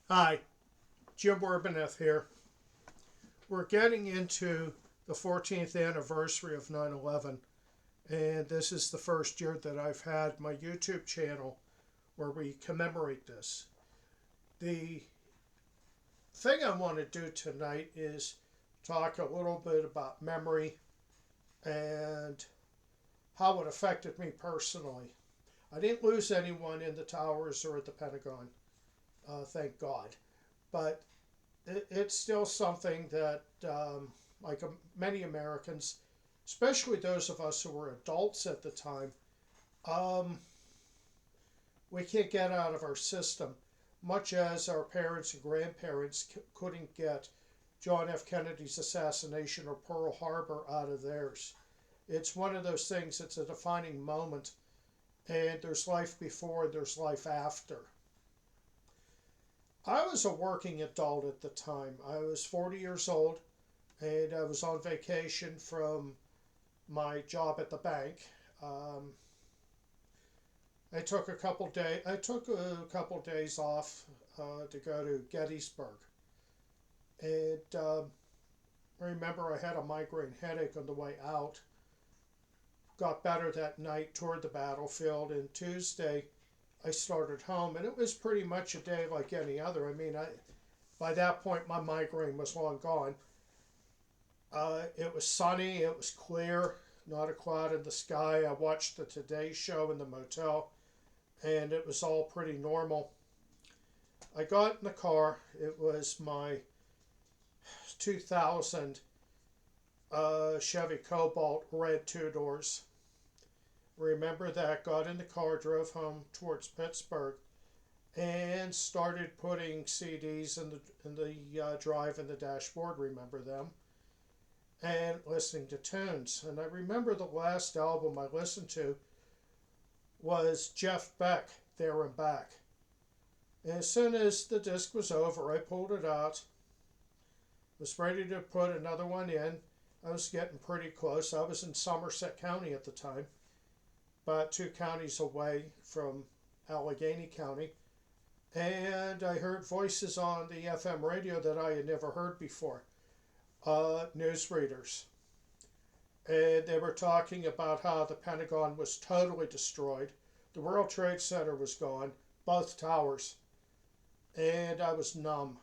Hi, Jim Urbanoff here. We're getting into the 14th anniversary of 9/11, and this is the first year that I've had my YouTube channel where we commemorate this. The thing I want to do tonight is talk a little bit about memory and how it affected me personally. I didn't lose anyone in the towers or at the Pentagon, thank God. But it's still something that, like many Americans, especially those of us who were adults at the time, um, we can't get out of our system, much as our parents and grandparents couldn't get John F. Kennedy's assassination or Pearl Harbor out of theirs. It's one of those things, it's a defining moment, and there's life before and there's life after. I was a working adult at the time. I was 40 years old and I was on vacation from my job at the bank. Um, I took a couple days off to go to Gettysburg, and I remember I had a migraine headache on the way out. Got better that night toward the battlefield, and Tuesday I started home, and it was pretty much a day like any other. By that point my migraine was long gone. It was sunny, it was clear, not a cloud in the sky. I watched the Today Show in the motel, and it was all pretty normal. I got in the car. It was my 2000 Chevy Cobalt red two doors. Remember that. Got in the car, drove home towards Pittsburgh, and started putting CDs in the drive and the dashboard. Remember them? And listening to tunes. And I remember the last album I listened to was Jeff Beck, There and Back. And as soon as the disc was over, I pulled it out, was ready to put another one in. I was getting pretty close. I was in Somerset County at the time, about two counties away from Allegheny County. And I heard voices on the FM radio that I had never heard before, newsreaders. And they were talking about how the Pentagon was totally destroyed. The World Trade Center was gone, both towers, and I was numb.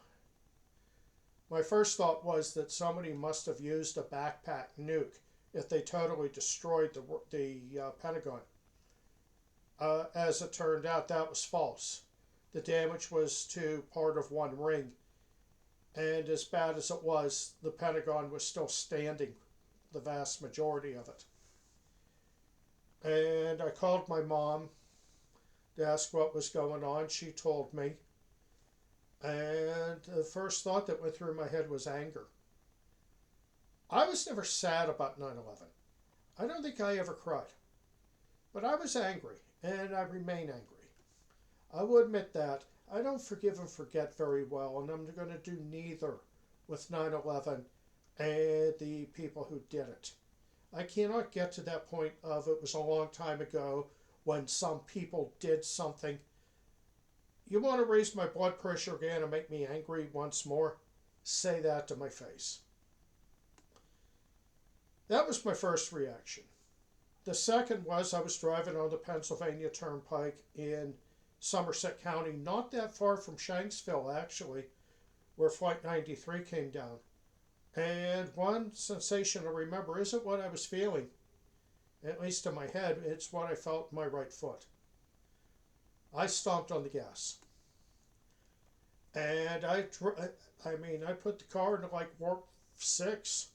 My first thought was that somebody must have used a backpack nuke if they totally destroyed the Pentagon. As it turned out, that was false. The damage was to part of one ring, and as bad as it was, the Pentagon was still standing, the vast majority of it. And I called my mom to ask what was going on. She told me. And the first thought that went through my head was anger. I was never sad about 9/11. I don't think I ever cried. But I was angry, and I remain angry. I will admit that. I don't forgive and forget very well, and I'm going to do neither with 9/11 and the people who did it. I cannot get to that point of it was a long time ago when some people did something. You want to raise my blood pressure again and make me angry once more? Say that to my face. That was my first reaction. The second was I was driving on the Pennsylvania Turnpike in Somerset County, not that far from Shanksville, actually, where Flight 93 came down. And one sensation I remember isn't what I was feeling, at least in my head, it's what I felt in my right foot. I stomped on the gas. And I put the car into like warp 6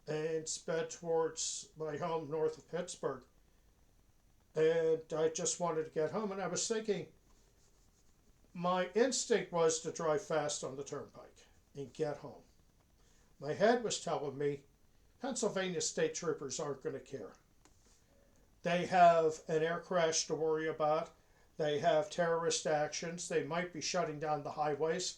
and sped towards my home north of Pittsburgh. And I just wanted to get home. And I was thinking, my instinct was to drive fast on the turnpike and get home. My head was telling me Pennsylvania state troopers aren't going to care. They have an air crash to worry about. They have terrorist actions. They might be shutting down the highways.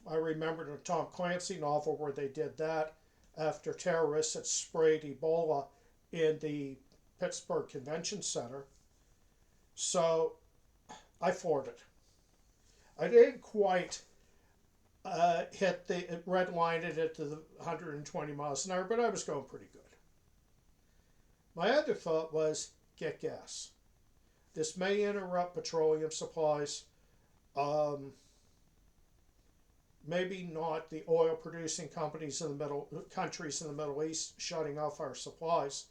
I remembered a Tom Clancy novel where they did that after terrorists had sprayed Ebola in the Pittsburgh Convention Center. So I floored it. I didn't quite hit the red line it at the 120 miles an hour, but I was going pretty good. My other thought was get gas. This may interrupt petroleum supplies. Um, Maybe not the oil producing companies in the middle countries in the Middle East shutting off our supplies,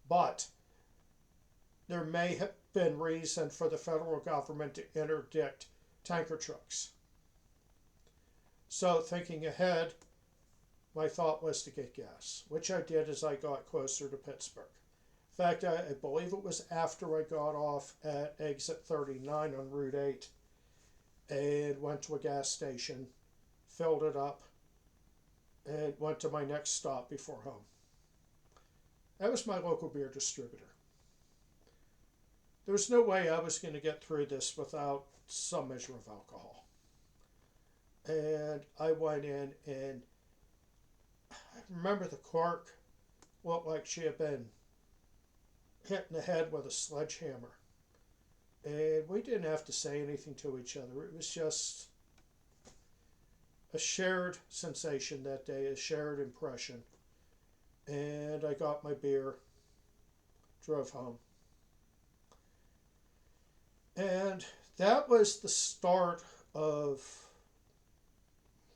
but there may have been reason for the federal government to interdict tanker trucks. So thinking ahead, my thought was to get gas, which I did as I got closer to Pittsburgh. In fact, I believe it was after I got off at exit 39 on Route 8 and went to a gas station, filled it up, and went to my next stop before home. That was my local beer distributor. There was no way I was going to get through this without some measure of alcohol. And I went in, and I remember the clerk looked like she had been hit in the head with a sledgehammer. And we didn't have to say anything to each other. It was just a shared sensation that day, a shared impression. And I got my beer, drove home. And that was the start of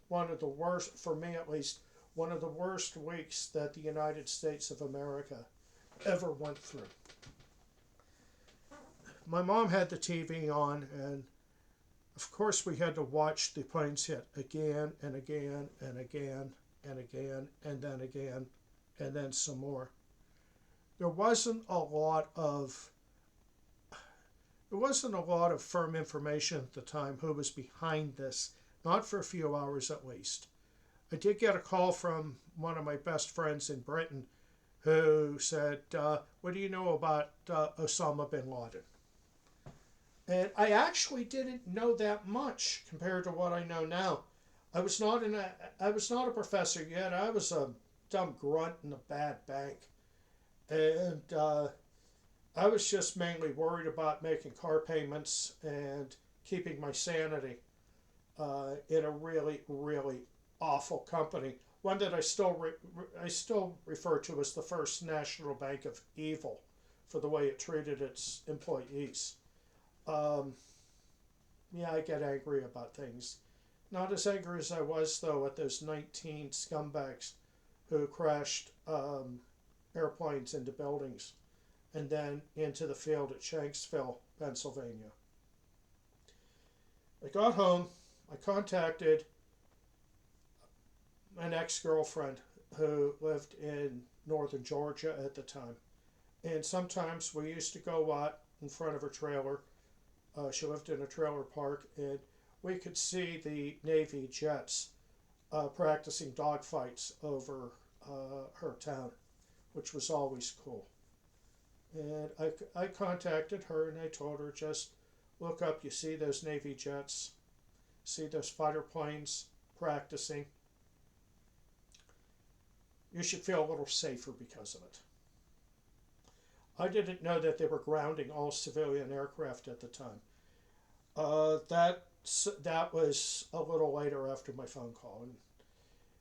one of the worst, for me at least, one of the worst weeks that the United States of America ever went through. My mom had the TV on, and of course we had to watch the planes hit again and again and again and again and then again and then some more. There wasn't a lot of firm information at the time who was behind this, not for a few hours at least. I did get a call from one of my best friends in Britain who said, what do you know about Osama bin Laden? And I actually didn't know that much compared to what I know now. I was not a professor yet. I was a dumb grunt in a bad bank. And I was just mainly worried about making car payments and keeping my sanity in a really, really awful company. One that I still refer to as the first national bank of evil for the way it treated its employees. Yeah, I get angry about things. Not as angry as I was, though, at those 19 scumbags who crashed airplanes into buildings and then into the field at Shanksville, Pennsylvania. I got home. I contacted an ex-girlfriend who lived in northern Georgia at the time. And sometimes we used to go out in front of her trailer. She lived in a trailer park, and we could see the Navy jets practicing dogfights over her town, which was always cool. And I contacted her and I told her, just look up, you see those Navy jets, see those fighter planes practicing. You should feel a little safer because of it. I didn't know that they were grounding all civilian aircraft at the time. That was a little later after my phone call, and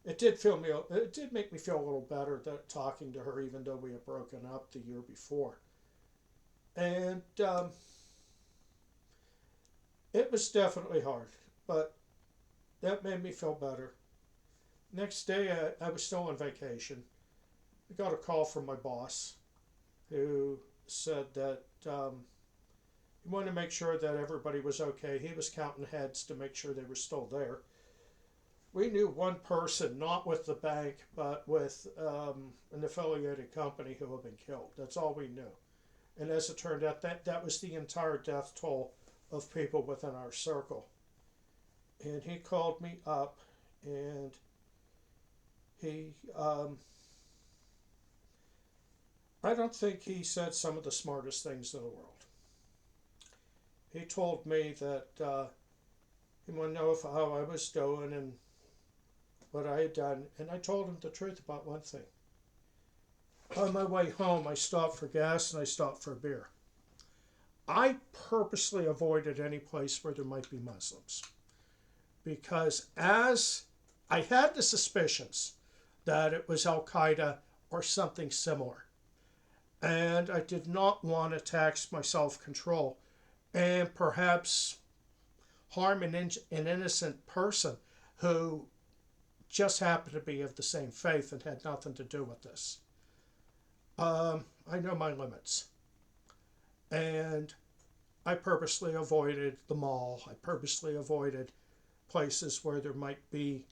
it did make me feel a little better that talking to her, even though we had broken up the year before. And it was definitely hard, but that made me feel better. Next day, I was still on vacation. I got a call from my boss, who said that he wanted to make sure that everybody was okay. He was counting heads to make sure they were still there. We knew one person, not with the bank, but with an affiliated company who had been killed. That's all we knew. And as it turned out, that was the entire death toll of people within our circle. And he called me up, and he, I don't think he said some of the smartest things in the world. He told me that he wanted to know how I was doing and what I had done, and I told him the truth about one thing. On my way home, I stopped for gas and I stopped for a beer. I purposely avoided any place where there might be Muslims. because as I had the suspicions that it was Al Qaeda or something similar, and I did not want to tax my self control and perhaps harm an innocent person who just happened to be of the same faith and had nothing to do with this. I know my limits. And I purposely avoided the mall. I purposely avoided places where there might be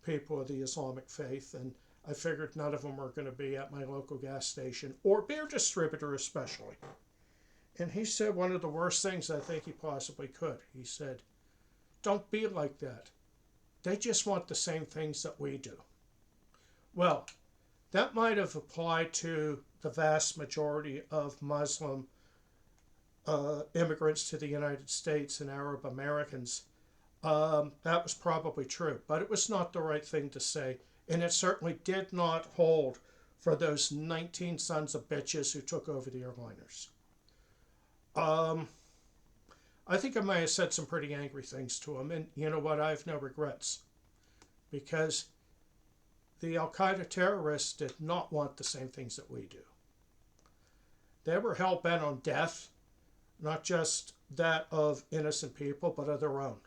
people of the Islamic faith. And I figured none of them were going to be at my local gas station or beer distributor, especially. And he said one of the worst things I think he possibly could. He said, "Don't be like that. They just want the same things that we do." Well, that might have applied to the vast majority of Muslim immigrants to the United States and Arab Americans. That was probably true, but it was not the right thing to say, and it certainly did not hold for those 19 sons of bitches who took over the airliners. I think I might have said some pretty angry things to them, and you know what? I have no regrets, because the Al Qaeda terrorists did not want the same things that we do. They were hell bent on death, not just that of innocent people, but of their own.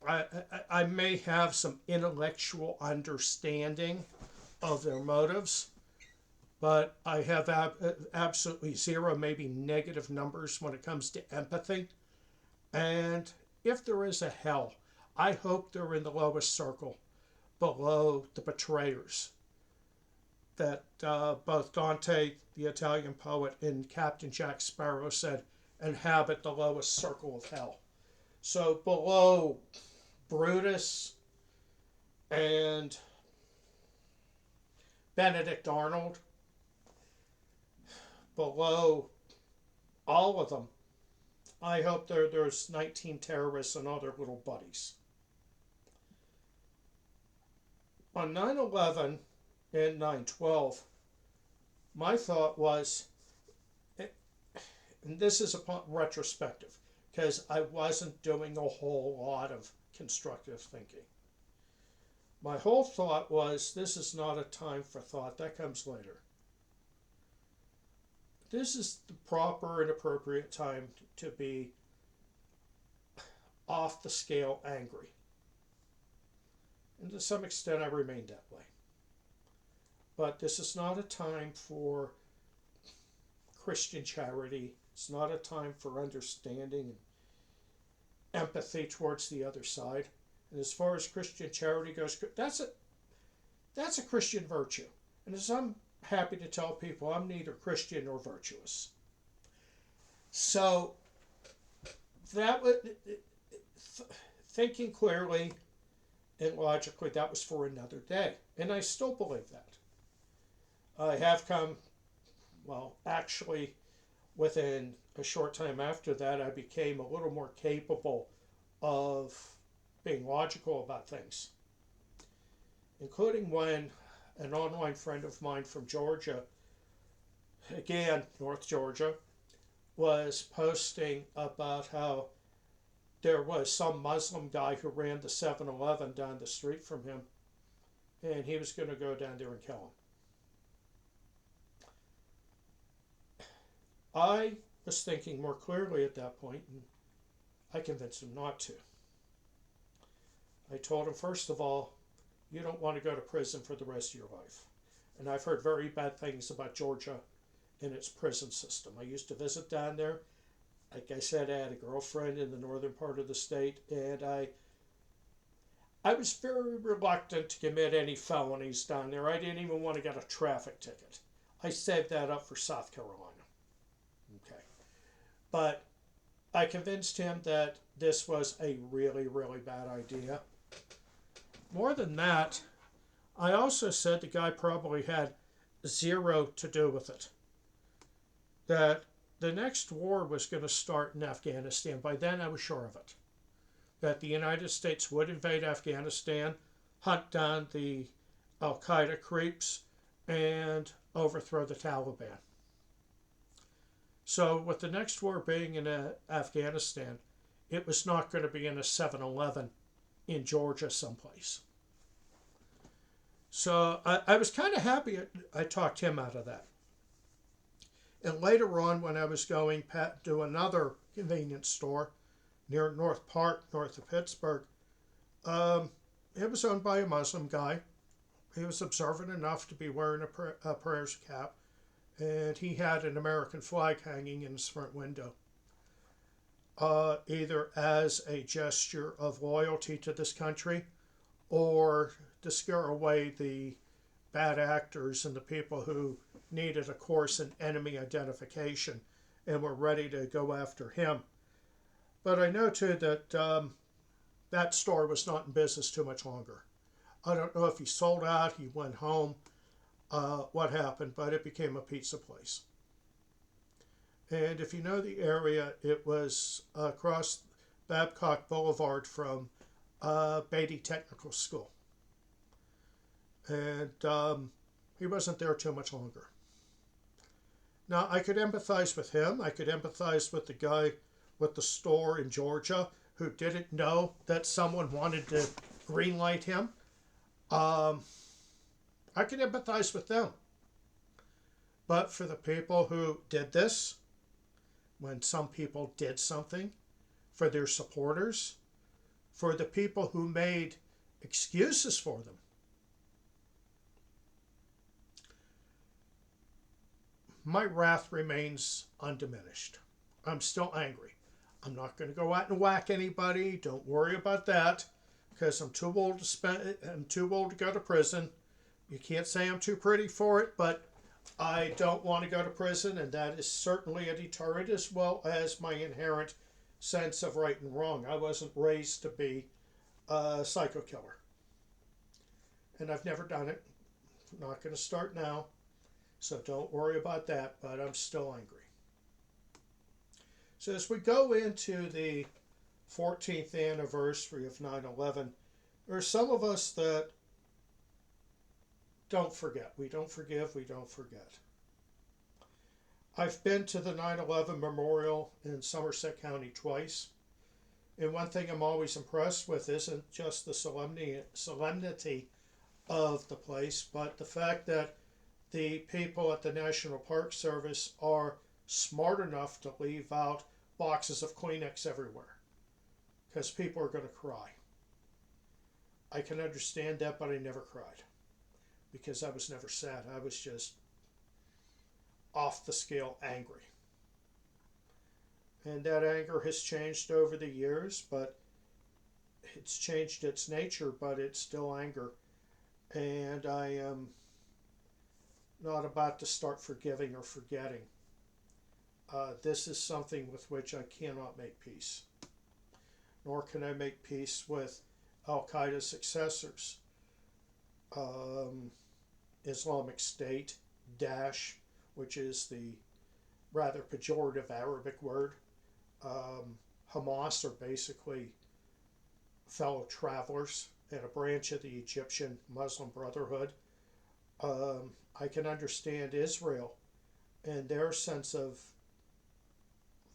I may have some intellectual understanding of their motives, but I have absolutely zero, maybe negative numbers when it comes to empathy. And if there is a hell, I hope they're in the lowest circle, below the betrayers that both Dante, the Italian poet, and Captain Jack Sparrow said inhabit the lowest circle of hell. So below Brutus and Benedict Arnold, below all of them, I hope there's 19 terrorists and all their little buddies. On 9/11 and 9/12, my thought was, and this is upon retrospective, because I wasn't doing a whole lot of constructive thinking. My whole thought was, this is not a time for thought. That comes later. This is the proper and appropriate time to be off the scale angry. And to some extent, I remained that way. But this is not a time for Christian charity. It's not a time for understanding and empathy towards the other side. And as far as Christian charity goes, that's a Christian virtue. And as I'm happy to tell people, I'm neither Christian nor virtuous. So that was thinking clearly and logically, that was for another day. And I still believe that. I have come, well, actually, within a short time after that, I became a little more capable of being logical about things, including when an online friend of mine from Georgia, again, North Georgia, was posting about how there was some Muslim guy who ran the 7-Eleven down the street from him, and he was going to go down there and kill him. I was thinking more clearly at that point, and I convinced him not to. I told him, first of all, you don't want to go to prison for the rest of your life. And I've heard very bad things about Georgia and its prison system. I used to visit down there. Like I said, I had a girlfriend in the northern part of the state, and I was very reluctant to commit any felonies down there. I didn't even want to get a traffic ticket. I saved that up for South Carolina. Okay. But I convinced him that this was a really, really bad idea. More than that, I also said the guy probably had zero to do with it. That the next war was going to start in Afghanistan. By then, I was sure of it. That the United States would invade Afghanistan, hunt down the Al Qaeda creeps, and overthrow the Taliban. So, with the next war being in Afghanistan, it was not going to be in a 7-Eleven in Georgia someplace. So I was kind of happy I talked him out of that. And later on, when I was going to another convenience store near North Park, north of Pittsburgh, it was owned by a Muslim guy. He was observant enough to be wearing a prayers cap, and he had an American flag hanging in his front window, either as a gesture of loyalty to this country or to scare away the bad actors and the people who needed a course in enemy identification and were ready to go after him. But I know too that that store was not in business too much longer. I don't know if he sold out, he went home, what happened, but it became a pizza place. And if you know the area, it was across Babcock Boulevard from Beatty Technical School. And he wasn't there too much longer. Now, I could empathize with him. I could empathize with the guy with the store in Georgia who didn't know that someone wanted to greenlight him. I could empathize with them. But for the people who did this, when some people did something, for their supporters, for the people who made excuses for them, my wrath remains undiminished. I'm still angry. I'm not going to go out and whack anybody. Don't worry about that, because I'm too old to go to prison. You can't say I'm too pretty for it, but I don't want to go to prison, and that is certainly a deterrent, as well as my inherent sense of right and wrong. I wasn't raised to be a psycho killer, and I've never done it. I'm not going to start now. So don't worry about that, but I'm still angry. So as we go into the 14th anniversary of 9/11, there are some of us that don't forget. We don't forgive, we don't forget. I've been to the 9/11 Memorial in Somerset County twice. And one thing I'm always impressed with isn't just the solemnity of the place, but the fact that the people at the National Park Service are smart enough to leave out boxes of Kleenex everywhere because people are going to cry. I can understand that, but I never cried because I was never sad. I was just off the scale angry. And that anger has changed over the years, but it's changed its nature, but it's still anger. And I am not about to start forgiving or forgetting. This is something with which I cannot make peace. Nor can I make peace with Al-Qaeda's successors. Islamic State, Daesh, which is the rather pejorative Arabic word. Hamas are basically fellow travelers and a branch of the Egyptian Muslim Brotherhood. I can understand Israel and their sense of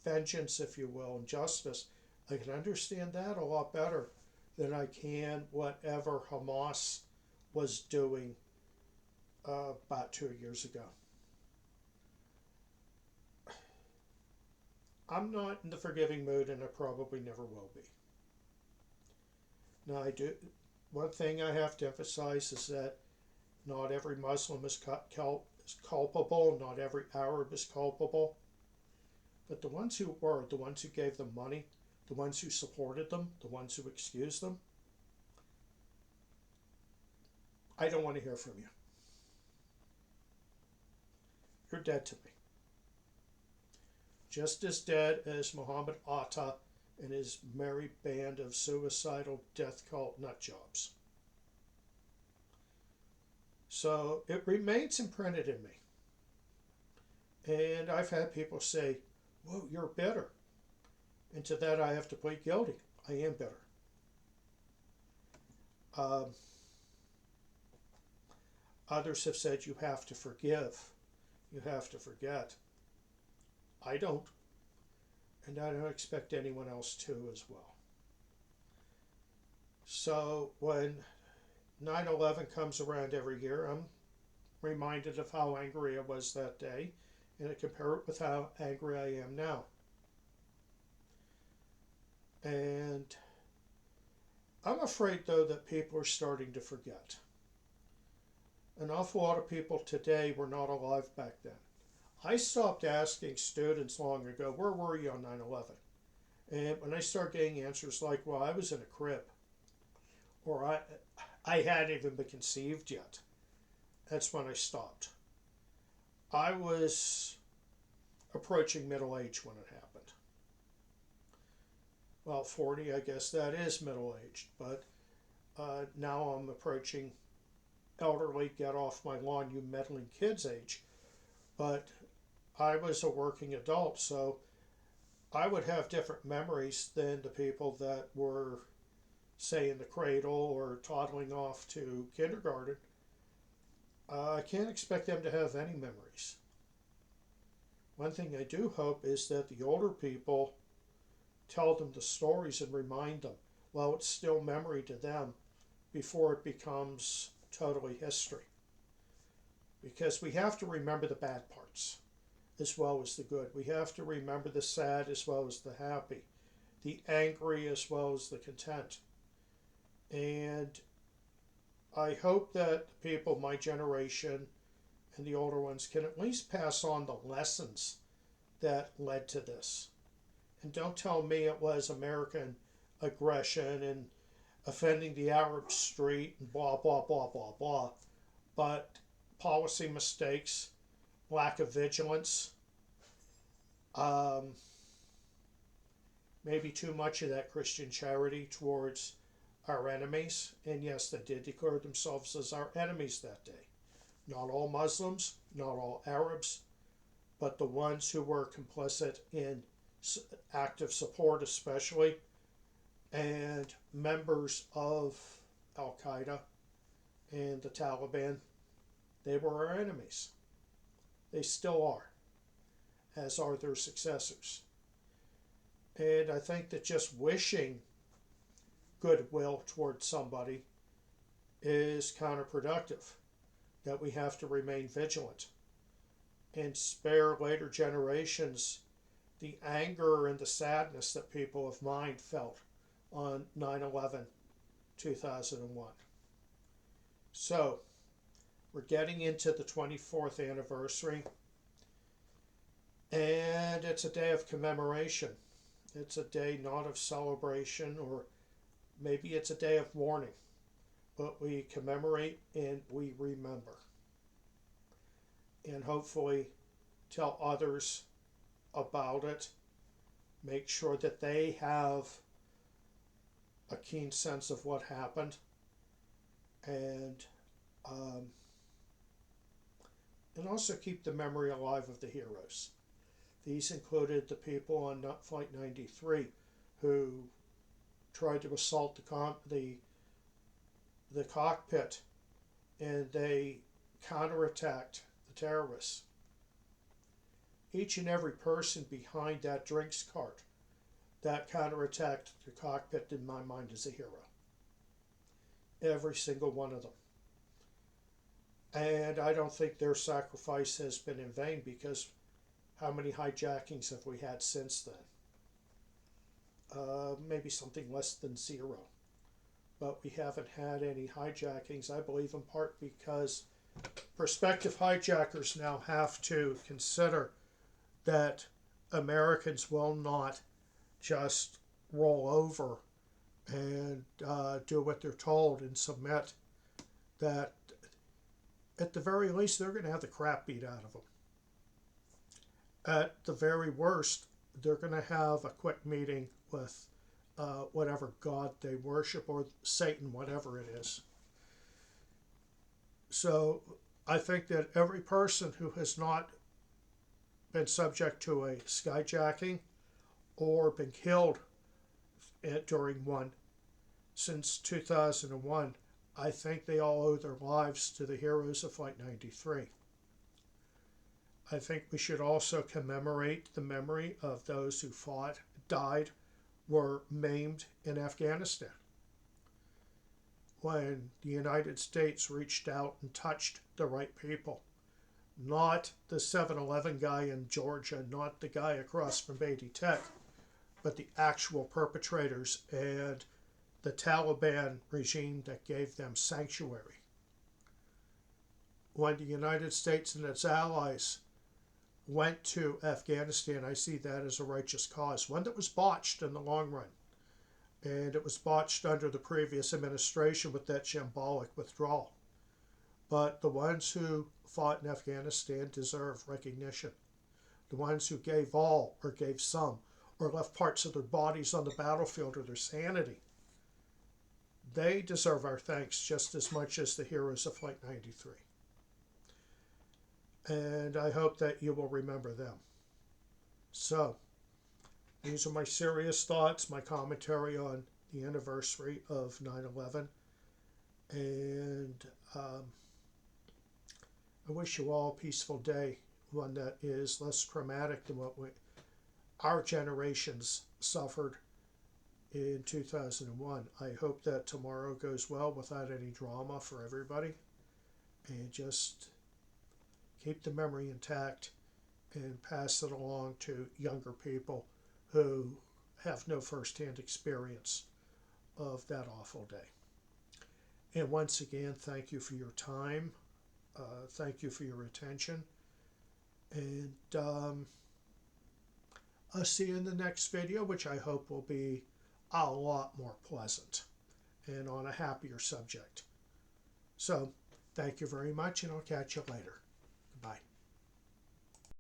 vengeance, if you will, and justice. I can understand that a lot better than I can whatever Hamas was doing about 2 years ago. I'm not in the forgiving mood, and I probably never will be. Now, one thing I have to emphasize is that not every Muslim is culpable, not every Arab is culpable. But the ones who were, the ones who gave them money, the ones who supported them, the ones who excused them, I don't want to hear from you. You're dead to me. Just as dead as Muhammad Atta and his merry band of suicidal death cult nutjobs. So it remains imprinted in me. And I've had people say, whoa, you're bitter. And to that I have to plead guilty. I am bitter. Others have said you have to forgive. You have to forget. I don't. and I don't expect anyone else to as well. So when 9/11 comes around every year, I'm reminded of how angry I was that day, and I compare it with how angry I am now. And I'm afraid, though, that people are starting to forget. An awful lot of people today were not alive back then. I stopped asking students long ago, where were you on 9/11? And when I start getting answers like, well, I was in a crib, or I hadn't even been conceived yet, that's when I stopped. I was approaching middle age when it happened. Well, 40, I guess that is middle aged, but now I'm approaching elderly, get off my lawn, you meddling kids age. But I was a working adult, so I would have different memories than the people that were, say, in the cradle or toddling off to kindergarten. I can't expect them to have any memories. One thing I do hope is that the older people tell them the stories and remind them while it's still memory to them before it becomes totally history. Because we have to remember the bad parts as well as the good. We have to remember the sad as well as the happy, the angry as well as the content. And I hope that the people my generation and the older ones can at least pass on the lessons that led to this. And don't tell me it was American aggression and offending the Arab street and blah, blah, blah, blah, blah. But policy mistakes, lack of vigilance, maybe too much of that Christian charity towards our enemies. And yes, they did declare themselves as our enemies that day. Not all Muslims, not all Arabs, but the ones who were complicit in active support, especially, and members of Al Qaeda and the Taliban. They were our enemies. They still are, as are their successors. And I think that just wishing goodwill towards somebody is counterproductive, that we have to remain vigilant and spare later generations the anger and the sadness that people of mine felt on 9/11, 2001. So, we're getting into the 24th anniversary, and it's a day of commemoration. It's a day not of celebration, or maybe it's a day of mourning, but we commemorate and we remember. And hopefully tell others about it, make sure that they have a keen sense of what happened, and also keep the memory alive of the heroes. These included the people on Flight 93 who tried to assault the cockpit, and they counterattacked the terrorists. Each and every person behind that drinks cart that counterattacked the cockpit, in my mind, is a hero. Every single one of them. And I don't think their sacrifice has been in vain, because how many hijackings have we had since then? Maybe something less than zero. But we haven't had any hijackings, I believe, in part because prospective hijackers now have to consider that Americans will not just roll over and do what they're told and submit. That at the very least, they're going to have the crap beat out of them. At the very worst, they're going to have a quick meeting with whatever god they worship, or Satan, whatever it is. So I think that every person who has not been subject to a skyjacking or been killed during one since 2001, I think they all owe their lives to the heroes of Flight 93. I think we should also commemorate the memory of those who fought, died, were maimed in Afghanistan. When the United States reached out and touched the right people, not the 7-Eleven guy in Georgia, not the guy across from Beatty Tech, but the actual perpetrators and the Taliban regime that gave them sanctuary. When the United States and its allies went to Afghanistan, I see that as a righteous cause, one that was botched in the long run. And it was botched under the previous administration with that shambolic withdrawal. But the ones who fought in Afghanistan deserve recognition. The ones who gave all or gave some or left parts of their bodies on the battlefield or their sanity, they deserve our thanks just as much as the heroes of Flight 93. And I hope that you will remember them. So, these are my serious thoughts, my commentary on the anniversary of 9/11. And I wish you all a peaceful day, one that is less traumatic than what our generations suffered in 2001. I hope that tomorrow goes well without any drama for everybody. And just keep the memory intact and pass it along to younger people who have no firsthand experience of that awful day. And once again, thank you for your time. Thank you for your attention. And I'll see you in the next video, which I hope will be a lot more pleasant and on a happier subject. So, thank you very much, and I'll catch you later.